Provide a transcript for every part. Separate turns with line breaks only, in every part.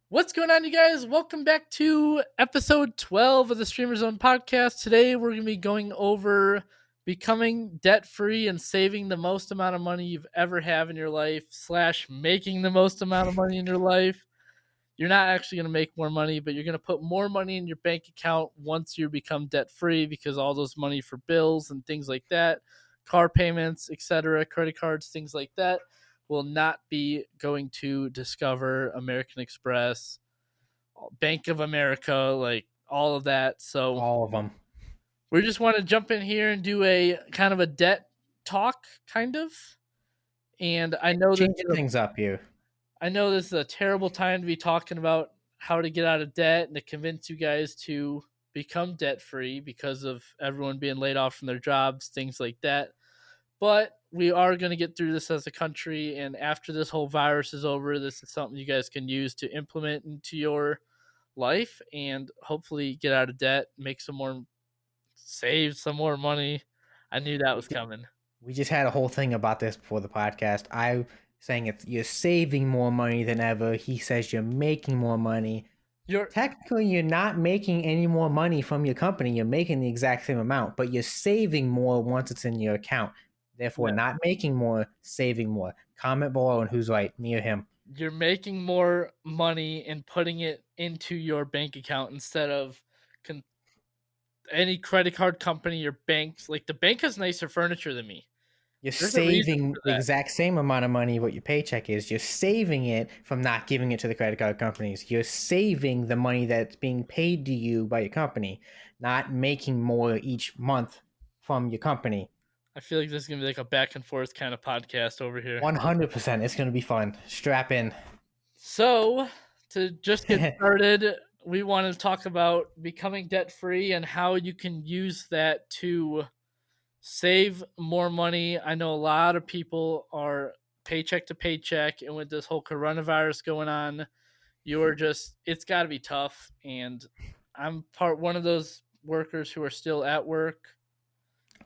What's going on, you guys? Welcome back to episode 12 of the Streamer Zone podcast. Today, we're going to be going over becoming debt free and saving the most amount of money you've ever have in your life, slash, making the most amount of money in your life. You're not actually going to make more money, but you're going to put more money in your bank account once you become debt free because all those money for bills and things like that, car payments, etc., credit cards, things like that, will not be going to Discover, American Express, Bank of America, like all of that. So
All of them.
we just want to jump in here and do a kind of a debt talk, kind of. And
Changing things up here.
I know this is a terrible time to be talking about how to get out of debt and to convince you guys to become debt free because of everyone being laid off from their jobs, things like that. But we are going to get through this as a country. And after this whole virus is over, this is something you guys can use to implement into your life and hopefully get out of debt, make some more, save some more money. I knew that was coming.
We just had a whole thing about this before the podcast. I saying it's you're saving more money than ever. He says you're making more money.
You're
Technically, you're not making any more money from your company. You're making the exact same amount, but you're saving more once it's in your account. Therefore,
yeah,
not making more, saving more. Comment below on who's right, me or him.
you're making more money and putting it into your bank account instead of con- any credit card company or banks. Like the bank has nicer furniture than me.
You're
There's a reason
saving
for
the
that.
exact same amount of money what your paycheck is. You're saving it from not giving it to the credit card companies. You're saving the money that's being paid to you by your company, not making more each month from your company.
I feel like this is gonna be like a back and forth kind of podcast over here.
100%. It's going to be fun. Strap in.
So, to just get started, we want to talk about becoming debt free and how you can use that to save more money. I know a lot of people are paycheck to paycheck, and with this whole coronavirus going on, you're just, it's got to be tough. And I'm one of those workers who are still at work,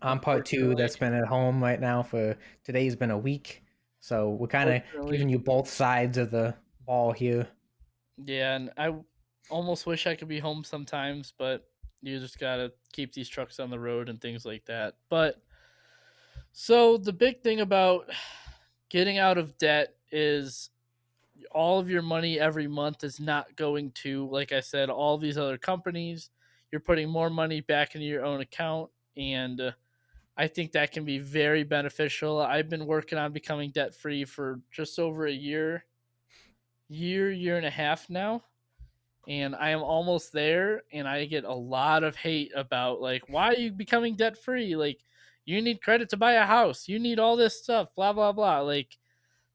I'm part two
unfortunately.
that's been at home right now for today's been a week. So we're kind of
Unfortunately,
giving you both sides of the ball here.
yeah, and I almost wish I could be home sometimes, but you just gotta keep these trucks on the road and things like that. But so the big thing about getting out of debt is all of your money every month is not going to, like I said, all these other companies. You're putting more money back into your own account, and I think that can be very beneficial. I've been working on becoming debt free for just over a year and a half now, and I am almost there. And I get a lot of hate about, like, why are you becoming debt free? Like, you need credit to buy a house. You need all this stuff. Blah blah blah. Like,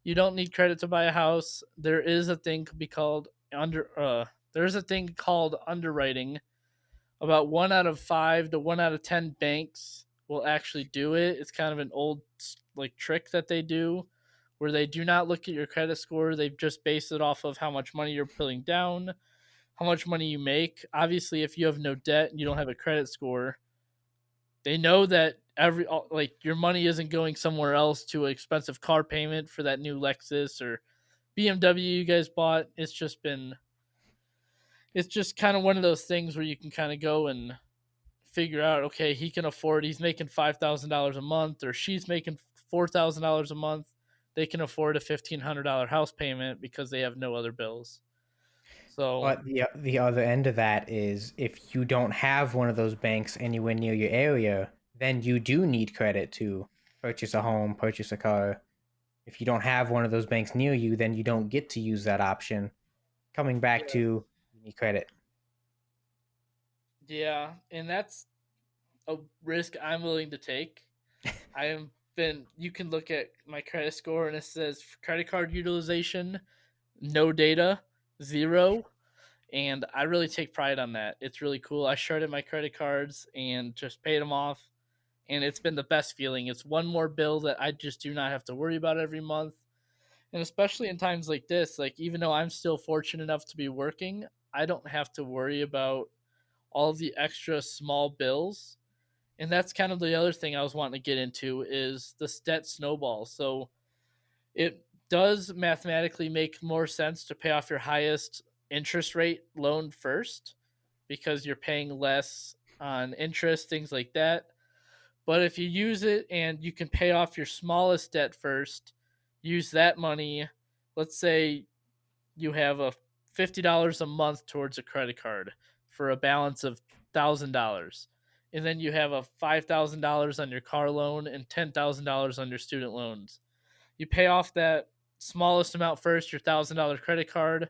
you don't need credit to buy a house. There is a thing to be called there's a thing called underwriting. About 1 out of 5 to 1 out of 10 banks will actually do it. It's kind of an old like trick that they do where they do not look at your credit score. They just base it off of how much money you're putting down, how much money you make. Obviously, if you have no debt and you don't have a credit score, they know that like your money isn't going somewhere else to an expensive car payment for that new Lexus or BMW you guys bought. It's just kind of one of those things where you can kind of go and figure out, okay, he's making $5,000 a month, or she's making $4,000 a month. They can afford a $1,500 house payment because they have no other bills. So
But the other end of that is if you don't have one of those banks anywhere near your area, then you do need credit to purchase a home, purchase a car. If you don't have one of those banks near you, then you don't get to use that option. Coming back to
yeah,
you need credit.
yeah, and that's a risk I'm willing to take. I am been You can look at my credit score and it says credit card utilization, no data, 0. And I really take pride on that. It's really cool. I sharded my credit cards and just paid them off, and it's been the best feeling. It's one more bill that I just do not have to worry about every month. And especially in times like this, like, even though I'm still fortunate enough to be working, I don't have to worry about all of the extra small bills. And that's kind of the other thing I was wanting to get into is the debt snowball. So it does mathematically make more sense to pay off your highest interest rate loan first because you're paying less on interest, things like that. But if you use it and you can pay off your smallest debt first, use that money. Let's say you have a $50 a month towards a credit card for a balance of $1,000. And then you have a $5,000 on your car loan and $10,000 on your student loans. You pay off that smallest amount first, your $1,000 credit card.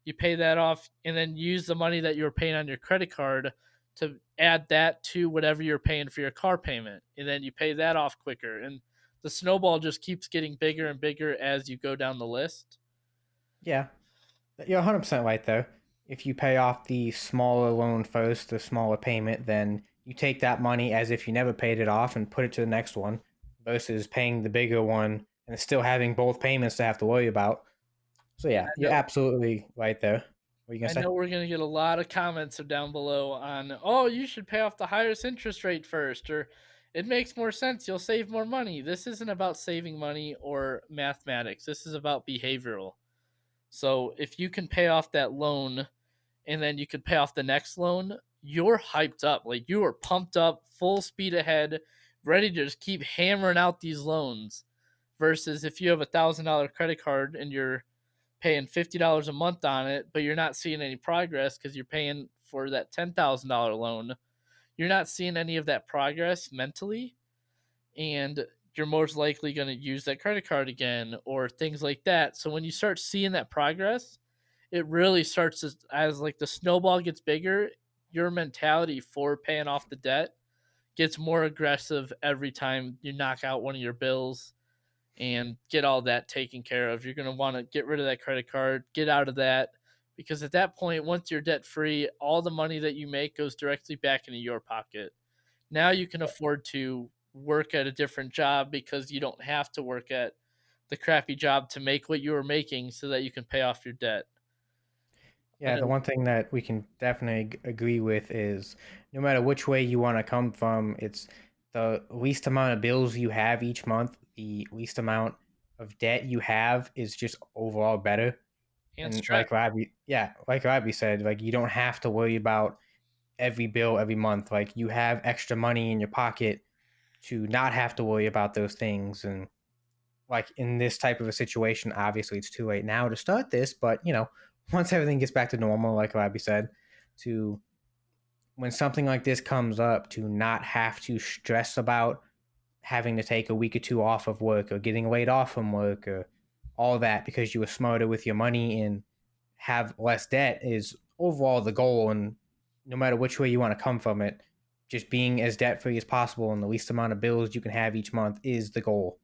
You pay that off and then use the money that you were paying on your credit card to add that to whatever you're paying for your car payment. And then you pay that off quicker. And the snowball just keeps getting bigger and bigger as you go down the list.
Yeah, you're 100% right there. If you pay off the smaller loan first, the smaller payment, then you take that money as if you never paid it off and put it to the next one versus paying the bigger one and still having both payments to have to worry about. So
And
yeah, you're absolutely right there. What are you gonna
I
say?
know we're going to get a lot of comments down below on, oh, you should pay off the highest interest rate first, or it makes more sense. You'll save more money. This isn't about saving money or mathematics. This is about behavioral. So if you can pay off that loan and then you can pay off the next loan, you're hyped up. Like you are pumped up, full speed ahead, ready to just keep hammering out these loans. Versus if you have $1,000 credit card and you're paying $50 a month on it, but you're not seeing any progress because you're paying for that $10,000 loan. You're not seeing any of that progress mentally, and you're most likely going to use that credit card again or things like that. So when you start seeing that progress, it really starts as like the snowball gets bigger, your mentality for paying off the debt gets more aggressive every time you knock out one of your bills and get all that taken care of. You're going to want to get rid of that credit card, get out of that, because at that point, once you're debt free, all the money that you make goes directly back into your pocket. Now you can afford to work at a different job because you don't have to work at the crappy job to make what you were making so that you can pay off your debt. I
Yeah, the
know,
one thing that we can definitely agree with is no matter which way you want to come from, it's the least amount of bills you have each month, the least amount of debt you have is just overall better.
and
And
stress.
like Robbie said, like you don't have to worry about every bill every month. Like you have extra money in your pocket to not have to worry about those things. And like in this type of a situation, obviously it's too late now to start this, but once everything gets back to normal, like Robbie said, to when something like this comes up, to not have to stress about having to take a week or two off of work or getting laid off from work or all that because you were smarter with your money and have less debt is overall the goal. And no matter which way you want to come from it, just being as debt free as possible and the least amount of bills you can have each month is the goal.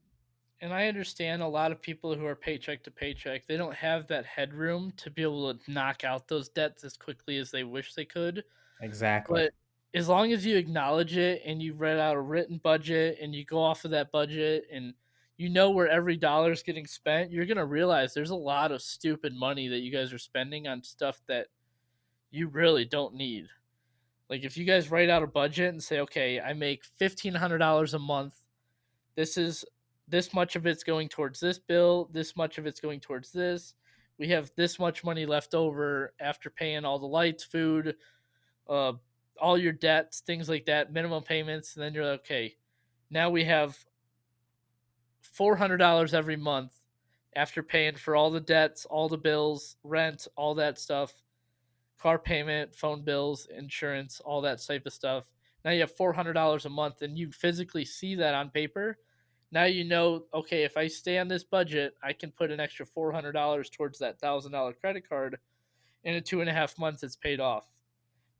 And I understand a lot of people who are paycheck to paycheck, they don't have that headroom to be able to knock out those debts as quickly as they wish they could.
Exactly.
But as long as you acknowledge it and you read out a written budget and you go off of that budget and you know where every dollar is getting spent, you're going to realize there's a lot of stupid money that you guys are spending on stuff that you really don't need. Like if you guys write out a budget and say, okay, I make $1,500 a month, this is this much of it's going towards this bill, this much of it's going towards this. We have this much money left over after paying all the lights, food, uh, all your debts, things like that, minimum payments, and then you're like, okay, now we have $400 every month after paying for all the debts, all the bills, rent, all that stuff, car payment, phone bills, insurance, all that type of stuff. Now you have $400 a month, and you physically see that on paper. Now you know, okay, if I stay on this budget, I can put an extra $400 towards that $1,000 credit card. In 2.5 months, it's paid off.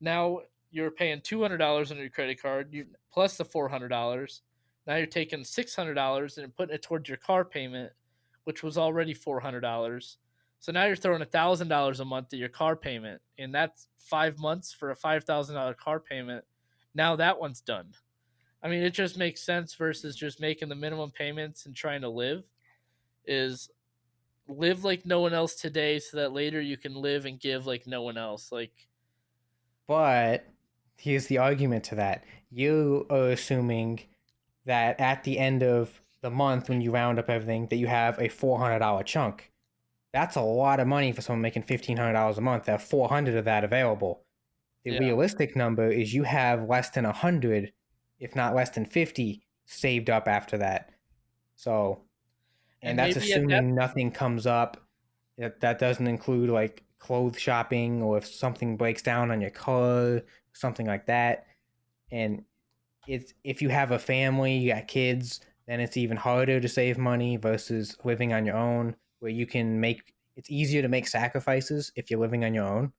Now you're paying $200 on your credit card, plus the $400. Now you're taking $600 and putting it towards your car payment, which was already $400. So now you're throwing $1,000 a month at your car payment, and that's 5 months for a $5,000 car payment. Now that one's done. I mean, it just makes sense versus just making the minimum payments and trying to live. Is live like no one else today, so that later you can live and give like no one else. Like
But here's the argument to that. You are assuming that at the end of the month, when you round up everything, that you have a $400 chunk. That's a lot of money for someone making $1,500 a month. They have 400 of that available. The
Yeah.
realistic number is you have less than 100, if not less than 50, saved up after that. So, and
And
that's
maybe at that
assuming nothing comes up. That doesn't include like clothes shopping or if something breaks down on your car, something like that. And it's if you have a family, you got kids, then it's even harder to save money versus living on your own, where you can make it's easier to make sacrifices if you're living on your own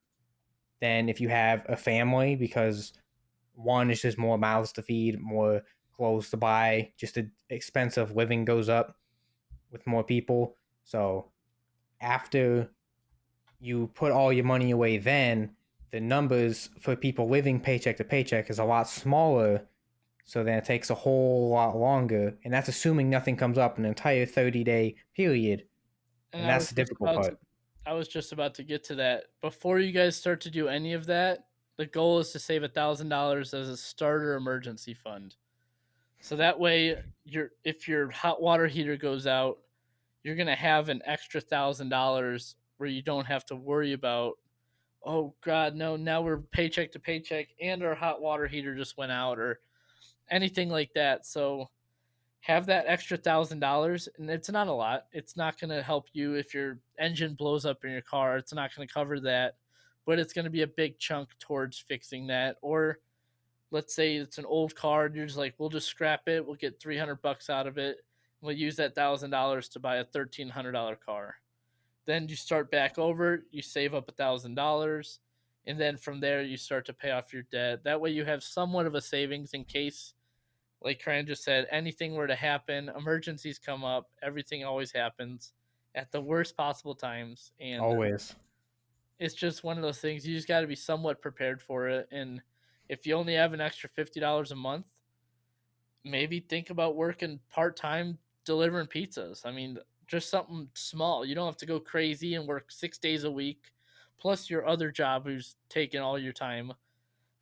than if you have a family because one is just more mouths to feed, more clothes to buy, just the expense of living goes up with more people. So after you put all your money away, then the numbers for people living paycheck to paycheck is a lot smaller. So then it takes a whole lot longer. And that's assuming nothing comes up an entire 30-day period.
and
And that's the difficult part.
I was just about to get to that. Before you guys start to do any of that, the goal is to save $1,000 as a starter emergency fund. So that way, if your hot water heater goes out, you're gonna have an extra $1,000 where you don't have to worry about, oh God, no, now we're paycheck to paycheck and our hot water heater just went out or anything like that. So have that extra $1,000, and it's not a lot. It's not going to help you if your engine blows up in your car. It's not going to cover that, but it's going to be a big chunk towards fixing that. Or let's say it's an old car, and you're just like, we'll just scrap it. We'll get $300 out of it. We'll use that $1,000 to buy a $1,300 car. Then you start back over. You save up $1,000, and then from there you start to pay off your debt. That way you have somewhat of a savings in case, like Cran just said, anything were to happen, emergencies come up, everything always happens at the worst possible times. And
Always.
it's just one of those things. You just got to be somewhat prepared for it. And if you only have an extra $50 a month, maybe think about working part time delivering pizzas. I mean, just something small. You don't have to go crazy and work 6 days a week, plus your other job who's taking all your time.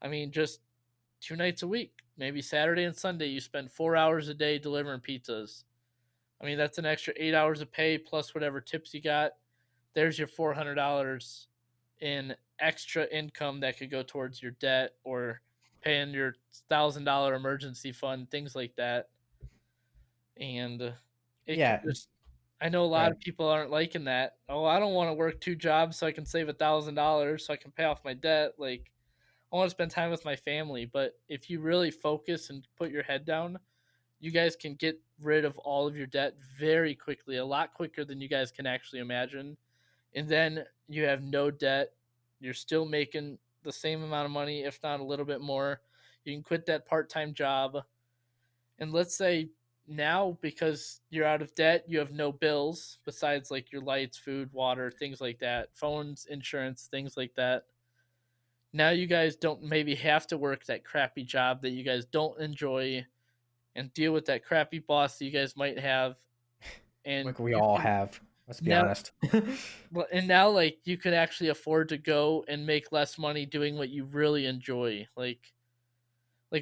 I mean, just 2 nights a week. Maybe Saturday and Sunday, you spend 4 hours a day delivering pizzas. I mean, that's an extra 8 hours of pay plus whatever tips you got. There's your $400 in extra income that could go towards your debt or paying your $1,000 emergency fund, things like that. And it can
Yeah.
just, I know a lot
Right.
of people aren't liking that. Oh, I don't want to work 2 jobs so I can save $1,000 so I can pay off my debt. Like, I want to spend time with my family. But if you really focus and put your head down, you guys can get rid of all of your debt very quickly, a lot quicker than you guys can actually imagine. And then you have no debt. You're still making the same amount of money, if not a little bit more. You can quit that part time job. And let's say now, because you're out of debt, you have no bills besides like your lights, food, water, things like that, phones, insurance, things like that. Now you guys don't maybe have to work that crappy job that you guys don't enjoy and deal with that crappy boss that you guys might have, and
Like we
you
all
can
have. Let's be
now
honest.
and now like you can actually afford to go and make less money doing what you really enjoy. Like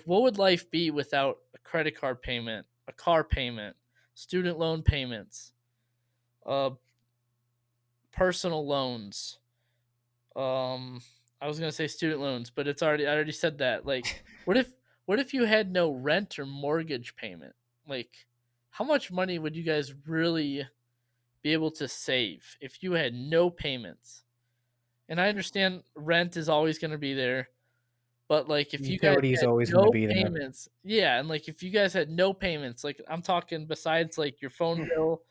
what would life be without a credit card payment, a car payment, student loan payments, uh personal loans, um I was going to say student loans, but I already said that. Like what if you had no rent or mortgage payment? Like how much money would you guys really be able to save if you had no payments? And I understand rent is always going to be there, but like if you guys
Utility is
had
always going to
no
be there.
payments, yeah, and like if you guys had no payments, like I'm talking besides like your phone bill,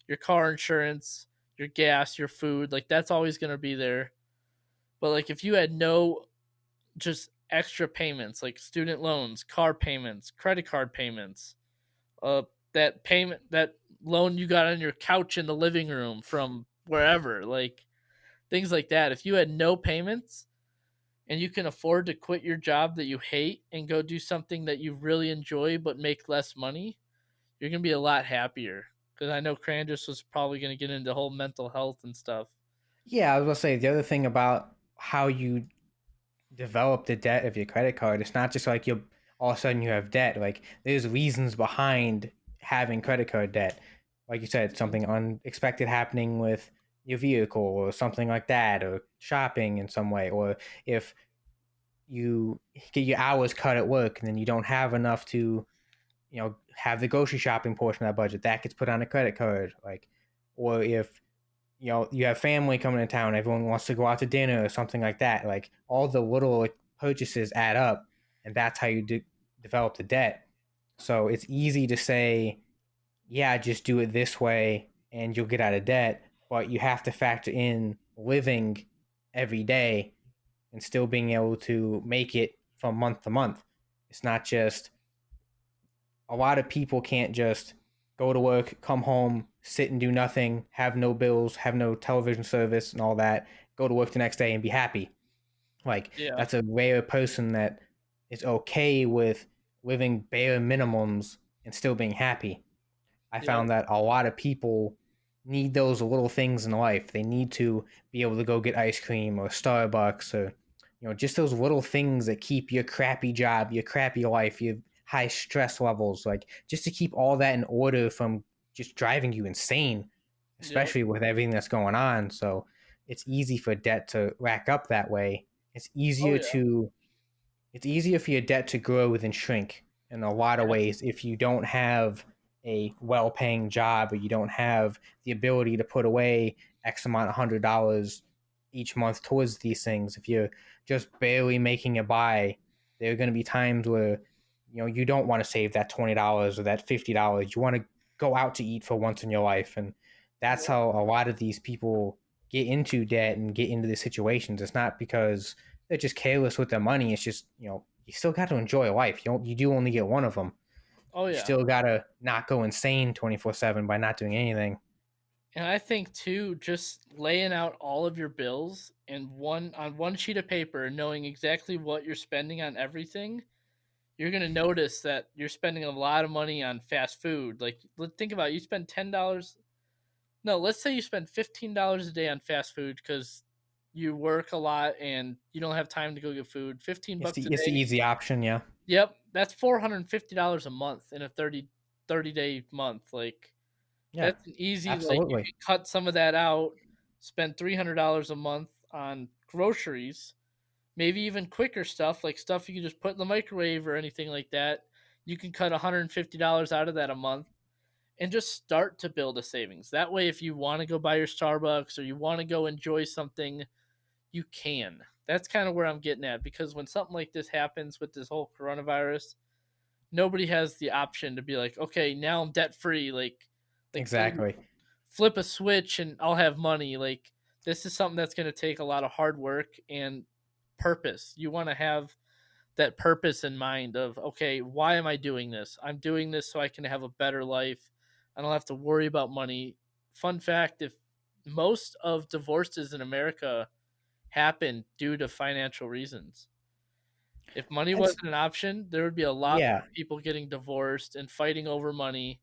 your car insurance, your gas, your food, like that's always going to be there. But like if you had no just extra payments like student loans, car payments, credit card payments, uh that loan you got on your couch in the living room from wherever, like things like that. If you had no payments and you can afford to quit your job that you hate and go do something that you really enjoy but make less money, you're going to be a lot happier. Because I know Crandus was probably going to get into whole mental health and stuff.
Yeah, I was gonna say the other thing about how you develop the debt of your credit card, it's not just like you all of a sudden you have debt. Like there's reasons behind having credit card debt. Like you said, something unexpected happening with your vehicle or something like that, or shopping in some way, or if you get your hours cut at work and then you don't have enough to, have the grocery shopping portion of that budget, that gets put on a credit card. Like, or if you have family coming to town, everyone wants to go out to dinner or something like that. Like all the little like, purchases add up, and that's how you develop the debt. So it's easy to say, yeah, just do it this way and you'll get out of debt, but you have to factor in living every day and still being able to make it from month to month. It's not just, a lot of people can't just go to work, come home, sit and do nothing, have no bills, have no television service and all that, go to work the next day and be happy. Like
Yeah.
that's a rare person that is okay with living bare minimums and still being happy. I
Yep.
found that a lot of people need those little things in life. They need to be able to go get ice cream or Starbucks, or just those little things that keep your crappy job, your crappy life, your high stress levels, like just to keep all that in order from just driving you insane,
Yep.
especially with everything that's going on. So it's easy for debt to rack up that way. It's
Oh
easier
yeah.
to it's easier for your debt to grow than shrink in a lot of
Yeah.
ways if you don't have a well-paying job, or you don't have the ability to put away X amount of $100 each month towards these things. If you're just barely making it by, there are going to be times where you don't want to save that $20 or that $50. You want to go out to eat for once in your life, and that's
Yep.
how a lot of these people get into debt and get into these situations. It's not because they're just careless with their money. It's just, you still got to enjoy life. You do only get one of them.
Oh
You
yeah.
still got to not go insane 24/7 by not doing anything.
And I think too, just laying out all of your bills and one on one sheet of paper and knowing exactly what you're spending on everything, you're gonna notice that you're spending a lot of money on fast food. Like think about it, you spend $10. No, let's say you spend $15 a day on fast food because you work a lot and you don't have time to go get food. 15
It's
bucks a
the it's the
day.
easy option, yeah.
Yep, that's $450 a month in a 30 day month. Like
Yeah.
that's an easy, like, you
Absolutely.
can cut some of that out, spend $300 a month on groceries, maybe even quicker stuff, like stuff you can just put in the microwave or anything like that. You can cut $150 out of that a month and just start to build a savings. That way, if you want to go buy your Starbucks or you want to go enjoy something, you can. That's kind of where I'm getting at because when something like this happens with this whole coronavirus, nobody has the option to be like, okay, now I'm debt free. Like somebody
Exactly.
flip a switch and I'll have money. Like this is something that's going to take a lot of hard work and purpose. You want to have that purpose in mind of, okay, why am I doing this? I'm doing this so I can have a better life. I don't have to worry about money. Fun fact, if most of divorces in America happen due to financial reasons. If money
That's
wasn't an option, there would be a lot
Yeah.
more people getting divorced and fighting over money.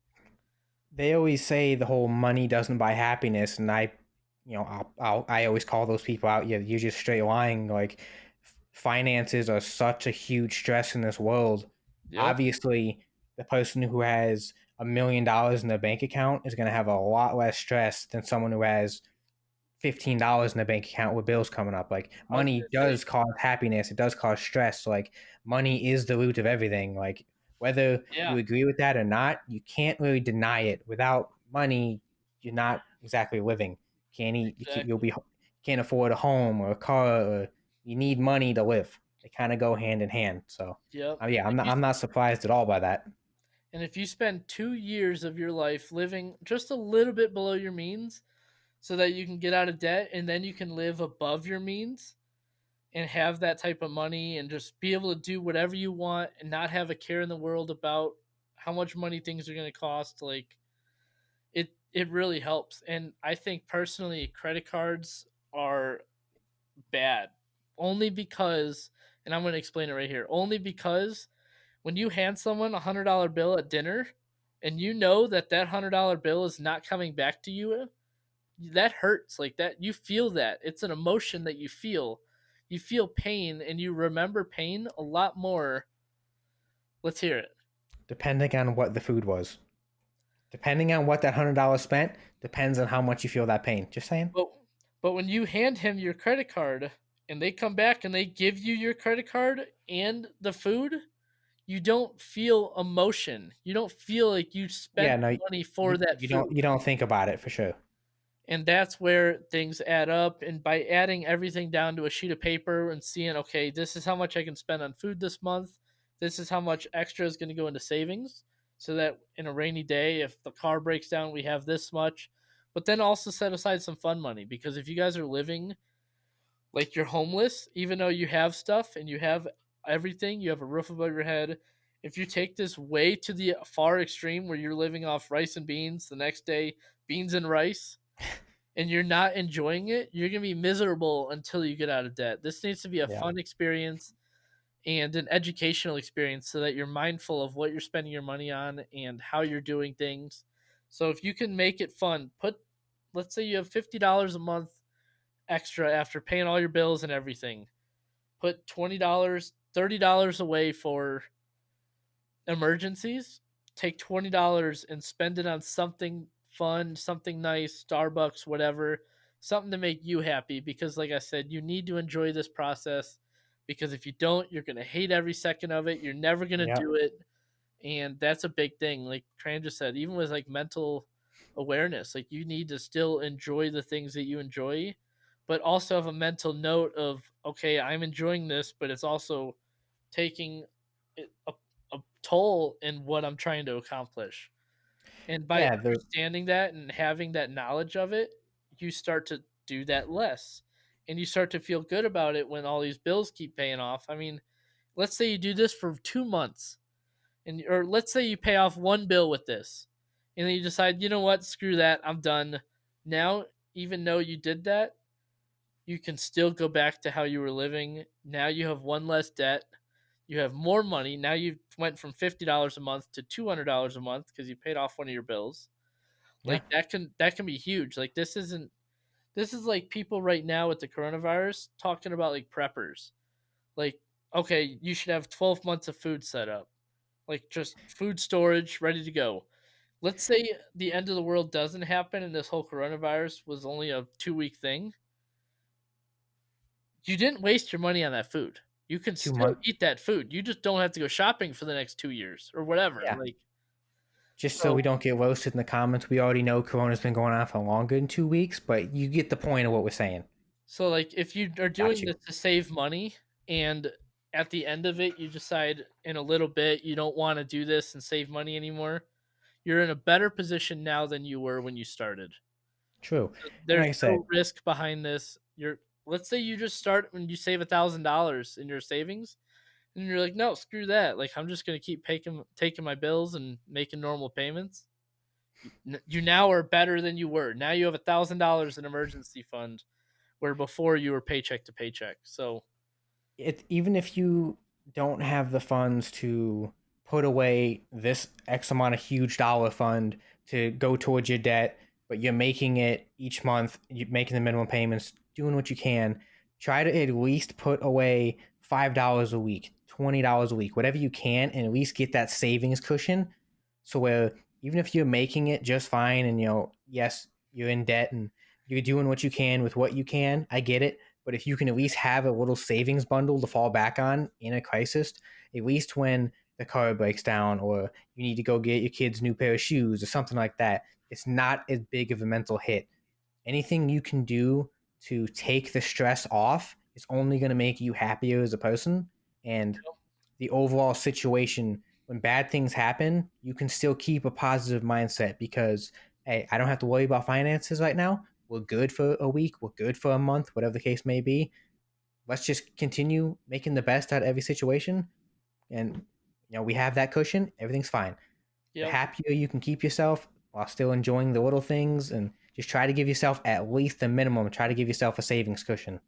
They always say the whole money doesn't buy happiness, and I always call those people out. Yeah, you're just straight lying. Like, finances are such a huge stress in this world.
Yep.
Obviously, the person who has $1 million in their bank account is going to have a lot less stress than someone who has $15 in the bank account with bills coming up. Like,
I was
money
gonna say,
does cause happiness, it does cause stress. Like, money is the root of everything. Like, whether you
yeah,
agree with that or not, you can't really deny it. Without money, you're not exactly living. Can't eat. You'll
exactly.
be can't afford a home or a car. Or you need money to live. They kind of go hand in hand. So,
Yep.
yeah,
If you
I'm not surprised at all by that.
and if you spend 2 years of your life living just a little bit below your means, so that you can get out of debt and then you can live above your means and have that type of money and just be able to do whatever you want and not have a care in the world about how much money things are going to cost, like it really helps. And I think personally credit cards are bad only because, and I'm going to explain it right here, only because when you hand someone $100 bill at dinner and you know that that $100 bill is not coming back to you, that hurts. Like that, you feel that. It's an emotion that you feel. You feel pain and you remember pain a lot more. Let's hear it.
Depending on what the food was. Depending on what that $100 spent, depends on how much you feel that pain. Just saying.
But when you hand him your credit card and they come back and they give you your credit card and the food, you don't feel emotion. You don't feel like you spent
Yeah, no,
money for that food.
you don't think about it for sure.
And that's where things add up. And by adding everything down to a sheet of paper and seeing, okay, this is how much I can spend on food this month, this is how much extra is going to go into savings, so that in a rainy day, if the car breaks down, we have this much. But then also set aside some fun money, because if you guys are living like you're homeless, even though you have stuff and you have everything, you have a roof above your head. If you take this way to the far extreme where you're living off rice and beans, the next day beans and rice, and you're not enjoying it, you're gonna be miserable until you get out of debt. This needs to be a
Yeah.
fun experience and an educational experience, so that you're mindful of what you're spending your money on and how you're doing things. So if you can make it fun, let's say you have $50 a month extra after paying all your bills and everything. Put $20, $30 away for emergencies. Take $20 and spend it on something fun, something nice, Starbucks, whatever, something to make you happy. Because, like I said, you need to enjoy this process. Because if you don't, you're going to hate every second of it. You're never going to
Yeah.
do it. And that's a big thing. Like Tran just said, even with like mental awareness, like you need to still enjoy the things that you enjoy, but also have a mental note of, okay, I'm enjoying this, but it's also taking a toll in what I'm trying to accomplish. And by
Yeah, the
understanding that and having that knowledge of it, you start to do that less. And you start to feel good about it when all these bills keep paying off. I mean, let's say you do this for 2 months, and or let's say you pay off one bill with this, and then you decide, you know what, screw that, I'm done. Now, even though you did that, you can still go back to how you were living. Now you have one less debt. You have more money. Now you went from $50 a month to $200 a month because you paid off one of your bills.
yeah.
Like that can be huge. Like this is like people right now with the coronavirus talking about like preppers. Like, okay, you should have 12 months of food set up, like just food storage ready to go. Let's say the end of the world doesn't happen and this whole coronavirus was only a 2 week thing. You didn't waste your money on that food. You can
Two
still
months.
eat that food. You just don't have to go shopping for the next 2 years or whatever.
Yeah.
Like,
Just so we
so,
don't get roasted in the comments, we already know Corona's been going on for longer than 2 weeks, but you get the point of what we're saying.
so like if you are
Got
doing
you.
this to save money, and at the end of it you decide in a little bit you don't want to do this and save money anymore, you're in a better position now than you were when you started.
True. And
There's
like I said,
no risk behind this. Let's say you just start when you save $1,000 in your savings, and you're like, no, screw that. Like I'm just gonna keep taking my bills and making normal payments. You now are better than you were. Now you have $1,000 in emergency fund, where before you were paycheck to paycheck. So
even if you don't have the funds to put away this X amount of huge dollar fund to go towards your debt, but you're making it each month, you're making the minimum payments, doing what you can, try to at least put away $5 a week, $20 a week, whatever you can, and at least get that savings cushion. So where even if you're making it just fine and yes, you're in debt and you're doing what you can with what you can, I get it, but if you can at least have a little savings bundle to fall back on in a crisis, at least when the car breaks down or you need to go get your kid's new pair of shoes or something like that, it's not as big of a mental hit. Anything you can do to take the stress off is only going to make you happier as a person. And the overall situation, when bad things happen, you can still keep a positive mindset because, hey, I don't have to worry about finances right now. We're good for a week, we're good for a month, whatever the case may be. Let's just continue making the best out of every situation. And, we have that cushion, everything's fine. The
yep,
happier you can keep yourself while still enjoying the little things and just try to give yourself at least the minimum, try to give yourself a savings cushion.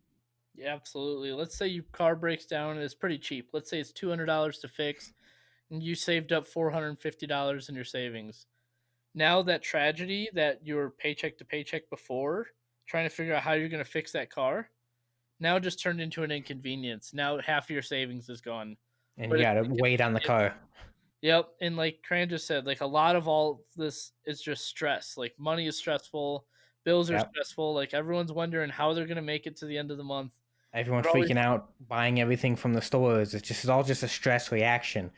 yeah, absolutely. Let's say your car breaks down and it's pretty cheap. Let's say it's $200 to fix, and you saved up $450 in your savings. Now that tragedy that you were paycheck to paycheck before, trying to figure out how you're going to fix that car, now just turned into an inconvenience. Now half of your savings is gone,
And you
but it's
got to
an
wait on the
inconvenience.
car.
Yep, and like Cran just said, like a lot of all this is just stress. Like money is stressful, bills are
Yep.
stressful. Like everyone's wondering how they're gonna make it to the end of the month.
Everyone
They're always,
freaking out, buying everything from the stores. It's all just a stress reaction.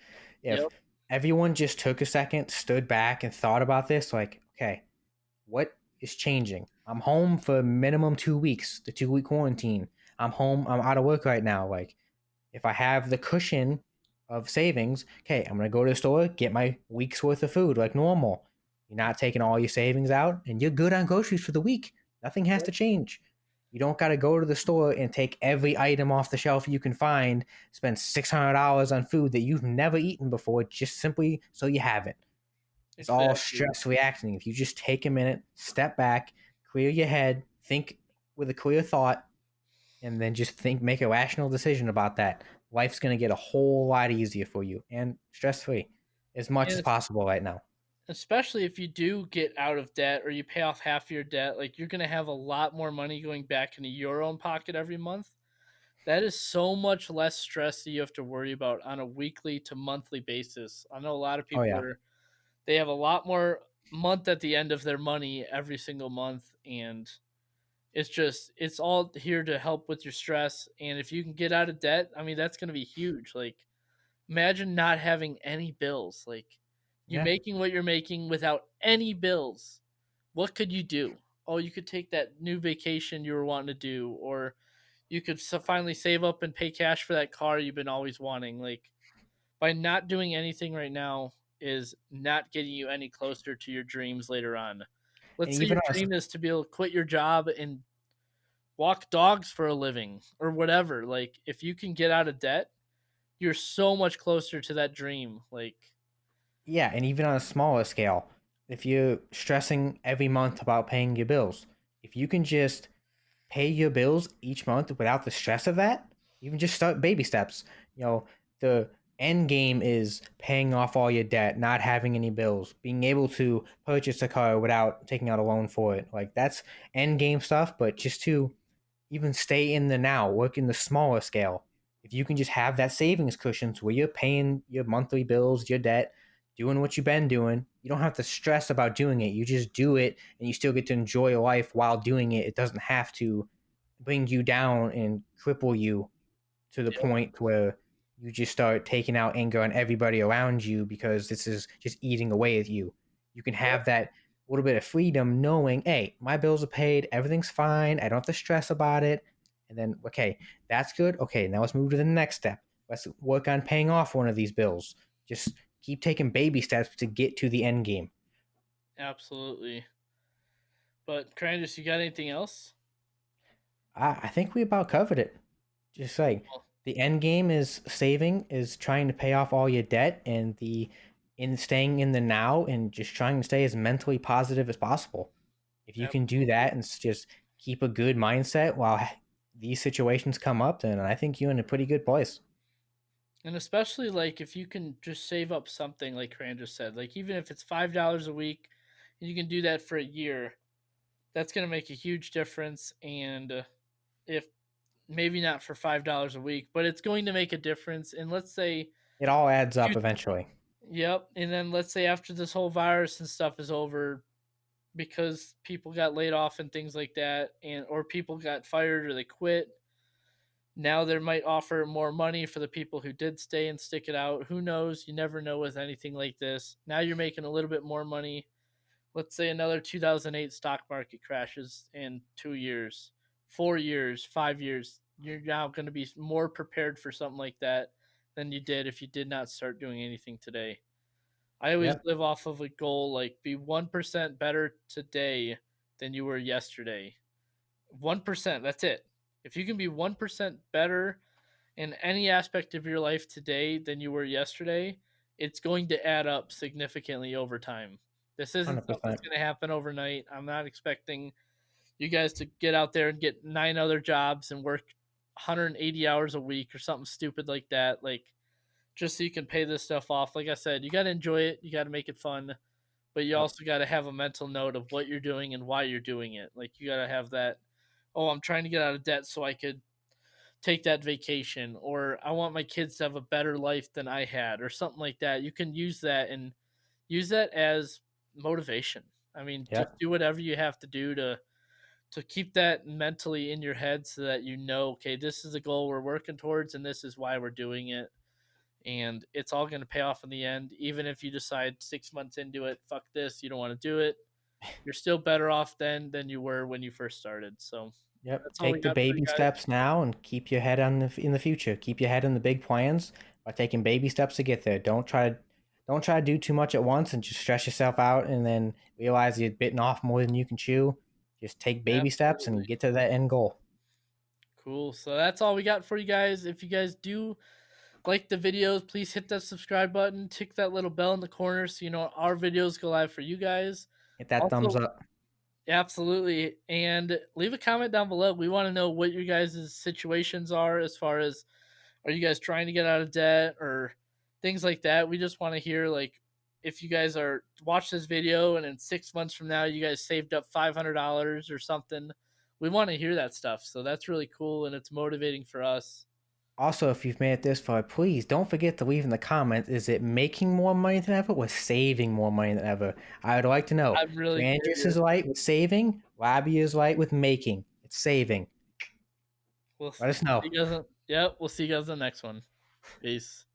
If
yep,
everyone just took a second, stood back, and thought about this, like, okay, what is changing? I'm home for minimum 2 weeks, the 2 week quarantine. I'm home. I'm out of work right now. Like, if I have the cushion of savings, okay, I'm gonna go to the store, get my week's worth of food like normal. You're not taking all your savings out, and you're good on groceries for the week. Nothing has
yep,
to change. You don't got to go to the store and take every item off the shelf you can find, spend $600 on food that you've never eaten before just simply so you have it. It's all
exactly.
stress reacting. If you just take a minute, step back, clear your head, think with a clear thought, and then just think, make a rational decision about that, life's going to get a whole lot easier for you and stress free as much
And
as possible right now.
especially if you do get out of debt or you pay off half your debt, like you're gonna have a lot more money going back into your own pocket every month. That is so much less stress that you have to worry about on a weekly to monthly basis. I know a lot of
Oh,
people
yeah.
are they have a lot more month at the end of their money every single month, and it's all here to help with your stress. And if you can get out of debt, I mean that's going to be huge. Like imagine not having any bills, like you
Yeah.
making what you're making without any bills. What could you do? Oh, you could take that new vacation you were wanting to do, or you could finally save up and pay cash for that car you've been always wanting. Like by not doing anything right now is not getting you any closer to your dreams later on.
And
Let's say
even
your
on a,
dream is to be able to quit your job and walk dogs for a living or whatever. Like if you can get out of debt, you're so much closer to that dream. Like
yeah, and even on a smaller scale, if you're stressing every month about paying your bills, if you can just pay your bills each month without the stress of that, even just start baby steps. The end game is paying off all your debt, not having any bills, being able to purchase a car without taking out a loan for it. Like that's end game stuff, but just to even stay in the now, work in the smaller scale. If you can just have that savings cushion to where you're paying your monthly bills, your debt, doing what you've been doing, you don't have to stress about doing it. You just do it and you still get to enjoy life while doing it. It doesn't have to bring you down and cripple you to the
yep,
point where you just start taking out anger on everybody around you because this is just eating away at you. You can
yep,
have that little bit of freedom knowing, hey, my bills are paid, everything's fine, I don't have to stress about it. And then, okay, that's good. Okay, now let's move to the next step. Let's work on paying off one of these bills. Just keep taking baby steps to get to the end game.
absolutely. But Crandus, you got anything else?
I think we about covered it. Just like
Well,
the end game is saving, is trying to pay off all your debt, and the in staying in the now and just trying to stay as mentally positive as possible. If you can do
absolutely.
that and just keep a good mindset while these situations come up, then I think you're in a pretty good place.
And especially like if you can just save up something like Cran just said, like even if it's $5 a week, and you can do that for a year, that's going to make a huge difference. And if maybe not for $5 a week, but it's going to make a difference. And let's say,
It all adds
you,
up eventually.
yep. And then let's say after this whole virus and stuff is over, because people got laid off and things like that, and or people got fired or they quit. Now they might offer more money for the people who did stay and stick it out. Who knows? You never know with anything like this. Now you're making a little bit more money. Let's say another 2008 stock market crashes in 2 years, 4 years, 5 years. You're now going to be more prepared for something like that than you did if you did not start doing anything today. I always
Yep,
live off of a goal like be 1% better today than you were yesterday. 1%, that's it. If you can be 1% better in any aspect of your life today than you were yesterday, it's going to add up significantly over time. This isn't
hundred
something that's
percent.
going to happen overnight. I'm not expecting you guys to get out there and get 9 other jobs and work 180 hours a week or something stupid like that. Like, just so you can pay this stuff off. Like I said, you got to enjoy it, you got to make it fun, but you
Yep,
also got to have a mental note of what you're doing and why you're doing it. Like, you got to have that, oh, I'm trying to get out of debt so I could take that vacation, or I want my kids to have a better life than I had, or something like that. You can use that and use that as motivation. I mean, just
Yep.
do whatever you have to do to keep that mentally in your head so that you know, okay, this is a goal we're working towards and this is why we're doing it. And it's all going to pay off in the end. Even if you decide 6 months into it, fuck this, you don't want to do it, you're still better off then than you were when you first started. So
Yep.
that's all we
Take the
got for you
baby
guys.
steps now and keep your head on in the future. Keep your head on the big plans by taking baby steps to get there. Don't try to do too much at once and just stress yourself out and then realize you're bitten off more than you can chew. Just take baby steps
Absolutely.
and get to that end goal.
Cool. So that's all we got for you guys. If you guys do like the videos, please hit that subscribe button, tick that little bell in the corner so you know our videos go live for you guys.
Hit that thumbs
Also,
up.
absolutely. And leave a comment down below. We want to know what your guys' situations are as far as are you guys trying to get out of debt or things like that. We just want to hear like if you guys are watch this video and in 6 months from now you guys saved up $500 or something. We want to hear that stuff. So that's really cool and it's motivating for us.
Also, if you've made it this far, please don't forget to leave in the comments, is it making more money than ever or saving more money than ever? I would like to know.
I'm really
Andrews is
curious.
right with saving, Robbie is right with making. It's saving.
We'll
Let
see
us know.
you guys. Yep, we'll see you guys in the next one. Peace.